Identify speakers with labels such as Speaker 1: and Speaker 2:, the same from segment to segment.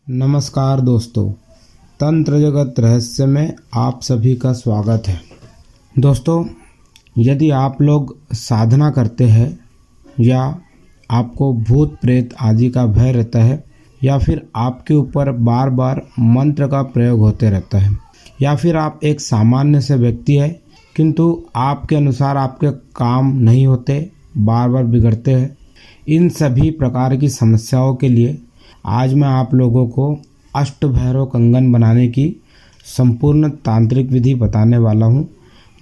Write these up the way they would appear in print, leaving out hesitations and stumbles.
Speaker 1: नमस्कार दोस्तों, तंत्र जगत रहस्य में आप सभी का स्वागत है। दोस्तों, यदि आप लोग साधना करते हैं या आपको भूत प्रेत आदि का भय रहता है या फिर आपके ऊपर बार बार मंत्र का प्रयोग होते रहता है या फिर आप एक सामान्य से व्यक्ति है किंतु आपके अनुसार आपके काम नहीं होते, बार बार बिगड़ते हैं, इन सभी प्रकार की समस्याओं के लिए आज मैं आप लोगों को अष्टभैरव कंगन बनाने की संपूर्ण तांत्रिक विधि बताने वाला हूं,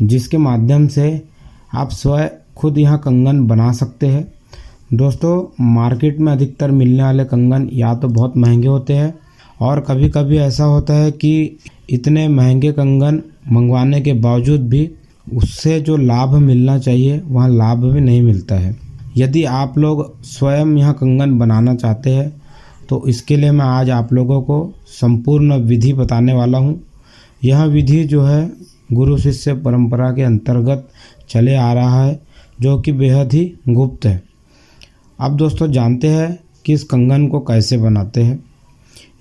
Speaker 1: जिसके माध्यम से आप स्वयं खुद यहां कंगन बना सकते हैं। दोस्तों, मार्केट में अधिकतर मिलने वाले कंगन या तो बहुत महंगे होते हैं और कभी कभी ऐसा होता है कि इतने महंगे कंगन मंगवाने के बावजूद भी उससे जो लाभ मिलना चाहिए वहाँ लाभ भी नहीं मिलता है। यदि आप लोग स्वयं यह कंगन बनाना चाहते हैं तो इसके लिए मैं आज आप लोगों को संपूर्ण विधि बताने वाला हूँ। यह विधि जो है गुरु शिष्य परंपरा के अंतर्गत चले आ रहा है, जो कि बेहद ही गुप्त है। अब दोस्तों जानते हैं कि इस कंगन को कैसे बनाते हैं।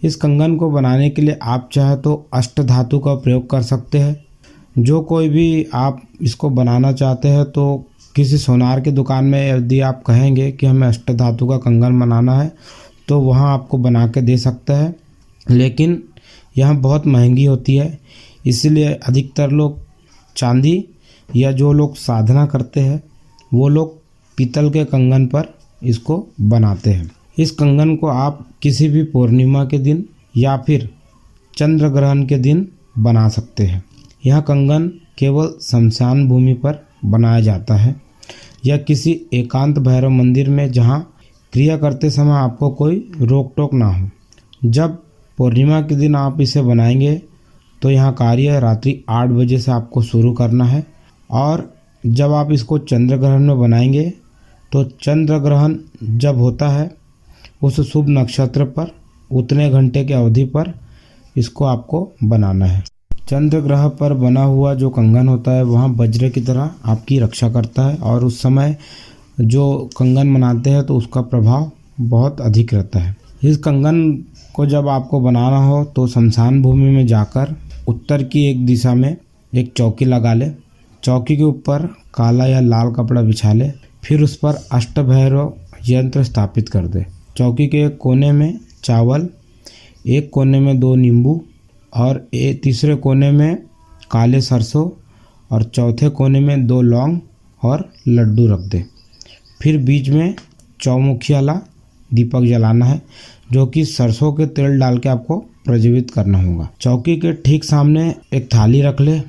Speaker 1: इस कंगन को बनाने के लिए आप चाहे तो अष्ट धातु का प्रयोग कर सकते हैं। जो कोई भी आप इसको बनाना चाहते हैं तो किसी सोनार की दुकान में यदि आप कहेंगे कि हमें अष्ट धातु का कंगन बनाना है तो वहाँ आपको बना के दे सकता है, लेकिन यह बहुत महंगी होती है। इसलिए अधिकतर लोग चांदी या जो लोग साधना करते हैं वो लोग पीतल के कंगन पर इसको बनाते हैं। इस कंगन को आप किसी भी पूर्णिमा के दिन या फिर चंद्र ग्रहण के दिन बना सकते हैं। यह कंगन केवल शमशान भूमि पर बनाया जाता है या किसी एकांत भैरव मंदिर में जहाँ क्रिया करते समय आपको कोई रोक टोक ना हो। जब पूर्णिमा के दिन आप इसे बनाएंगे तो यहाँ कार्य रात्रि 8 बजे से आपको शुरू करना है और जब आप इसको चंद्र ग्रहण में बनाएंगे तो चंद्र ग्रहण जब होता है उस शुभ नक्षत्र पर उतने घंटे की अवधि पर इसको आपको बनाना है। चंद्र ग्रह पर बना हुआ जो कंगन होता है वहाँ वज्र की तरह आपकी रक्षा करता है और उस समय जो कंगन बनाते हैं तो उसका प्रभाव बहुत अधिक रहता है। इस कंगन को जब आपको बनाना हो तो शमशान भूमि में जाकर उत्तर की एक दिशा में एक चौकी लगा ले। चौकी के ऊपर काला या लाल कपड़ा बिछा ले, फिर उस पर अष्टभैरव यंत्र स्थापित कर दे। चौकी के एक कोने में चावल, एक कोने में 2 नींबू और तीसरे कोने में काले सरसों और चौथे कोने में 2 लौंग और लड्डू रख दे। फिर बीच में चौमुखी वाला दीपक जलाना है, जो कि सरसों के तेल डाल के आपको प्रज्वलित करना होगा। चौकी के ठीक सामने एक थाली रख ले,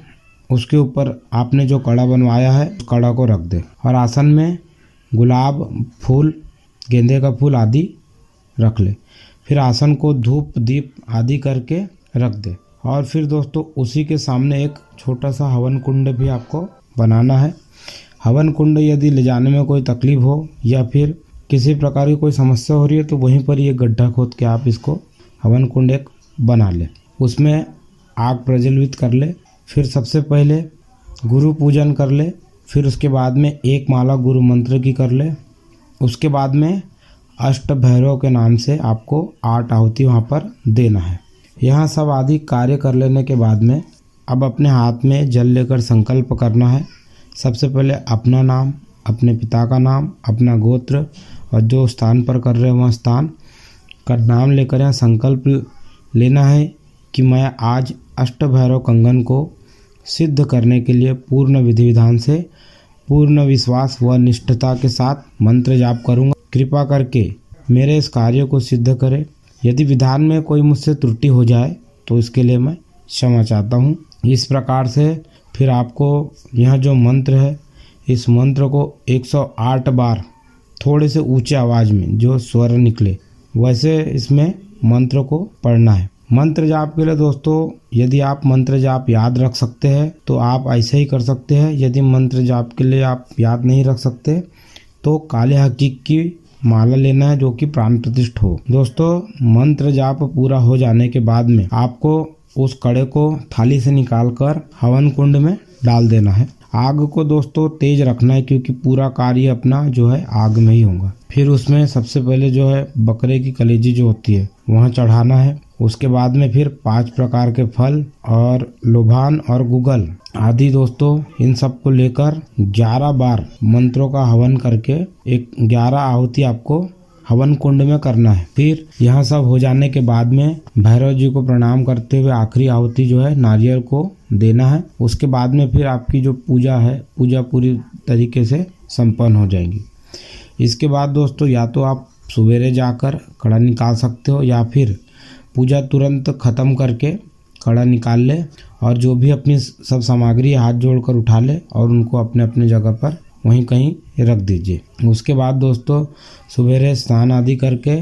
Speaker 1: उसके ऊपर आपने जो कड़ा बनवाया है उस कड़ा को रख दे और आसन में गुलाब फूल, गेंदे का फूल आदि रख ले। फिर आसन को धूप दीप आदि करके रख दे और फिर दोस्तों उसी के सामने एक छोटा सा हवन कुंड भी आपको बनाना है। हवन कुंड यदि ले जाने में कोई तकलीफ हो या फिर किसी प्रकार की कोई समस्या हो रही है तो वहीं पर ये गड्ढा खोद के आप इसको हवन कुंड एक बना ले, उसमें आग प्रज्वलित कर ले। फिर सबसे पहले गुरु पूजन कर ले, फिर उसके बाद में एक माला गुरु मंत्र की कर ले। उसके बाद में अष्ट भैरव के नाम से आपको 8 आहुति वहाँ पर देना है। यहाँ सब आदि कार्य कर लेने के बाद में अब अपने हाथ में जल लेकर संकल्प करना है। सबसे पहले अपना नाम, अपने पिता का नाम, अपना गोत्र और जो स्थान पर कर रहे हैं वह स्थान का नाम लेकर यहाँ संकल्प लेना है कि मैं आज अष्टभैरव कंगन को सिद्ध करने के लिए पूर्ण विधि विधान से, पूर्ण विश्वास व निष्ठता के साथ मंत्र जाप करूँगा। कृपा करके मेरे इस कार्य को सिद्ध करें। यदि विधान में कोई मुझसे त्रुटि हो जाए तो इसके लिए मैं क्षमा चाहता हूँ। इस प्रकार से फिर आपको यह जो मंत्र है इस मंत्र को 108 बार थोड़े से ऊंचे आवाज़ में जो स्वर निकले वैसे इसमें मंत्र को पढ़ना है। मंत्र जाप के लिए दोस्तों यदि आप मंत्र जाप याद रख सकते हैं तो आप ऐसे ही कर सकते हैं। यदि मंत्र जाप के लिए आप याद नहीं रख सकते तो काले हकीक की माला लेना है जो कि प्राण प्रतिष्ठ हो। दोस्तों, मंत्र जाप पूरा हो जाने के बाद में आपको उस कड़े को थाली से निकालकर हवन कुंड में डाल देना है। आग को दोस्तों तेज रखना है क्योंकि पूरा कार्य अपना जो है आग में ही होगा। फिर उसमें सबसे पहले जो है बकरे की कलेजी जो होती है वहाँ चढ़ाना है उसके बाद में फिर 5 प्रकार के फल और लोभान और गुगल आदि दोस्तों, इन सब को लेकर 11 बार मंत्रों का हवन करके 11 आहुति आपको हवन कुंड में करना है। फिर यह सब हो जाने के बाद में भैरव जी को प्रणाम करते हुए आखिरी आहुति जो है नारियल को देना है। उसके बाद में फिर आपकी जो पूजा है, पूजा पूरी तरीके से संपन्न हो जाएगी। इसके बाद दोस्तों या तो आप सवेरे जाकर कड़ा निकाल सकते हो या फिर पूजा तुरंत ख़त्म करके कड़ा निकाल ले और जो भी अपनी सब सामग्री हाथ जोड़कर उठा ले और उनको अपने अपने जगह पर वहीं कहीं रख दीजिए। उसके बाद दोस्तों सवेरे स्नान आदि करके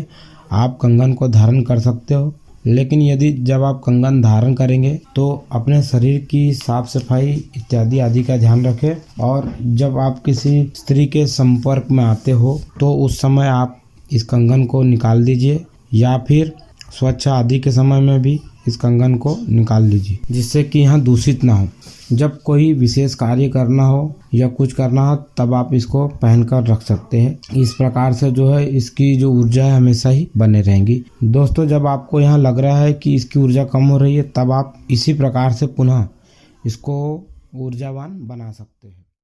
Speaker 1: आप कंगन को धारण कर सकते हो। लेकिन यदि जब आप कंगन धारण करेंगे तो अपने शरीर की साफ सफाई इत्यादि आदि का ध्यान रखें और जब आप किसी स्त्री के संपर्क में आते हो तो उस समय आप इस कंगन को निकाल दीजिए या फिर स्वच्छ आदि के समय में भी इस कंगन को निकाल लीजिए, जिससे कि यहाँ दूषित ना हो। जब कोई विशेष कार्य करना हो या कुछ करना हो तब आप इसको पहनकर रख सकते हैं। इस प्रकार से जो है इसकी जो ऊर्जा है हमेशा ही बने रहेंगी। दोस्तों जब आपको यहाँ लग रहा है कि इसकी ऊर्जा कम हो रही है तब आप इसी प्रकार से पुनः इसको ऊर्जावान बना सकते हैं।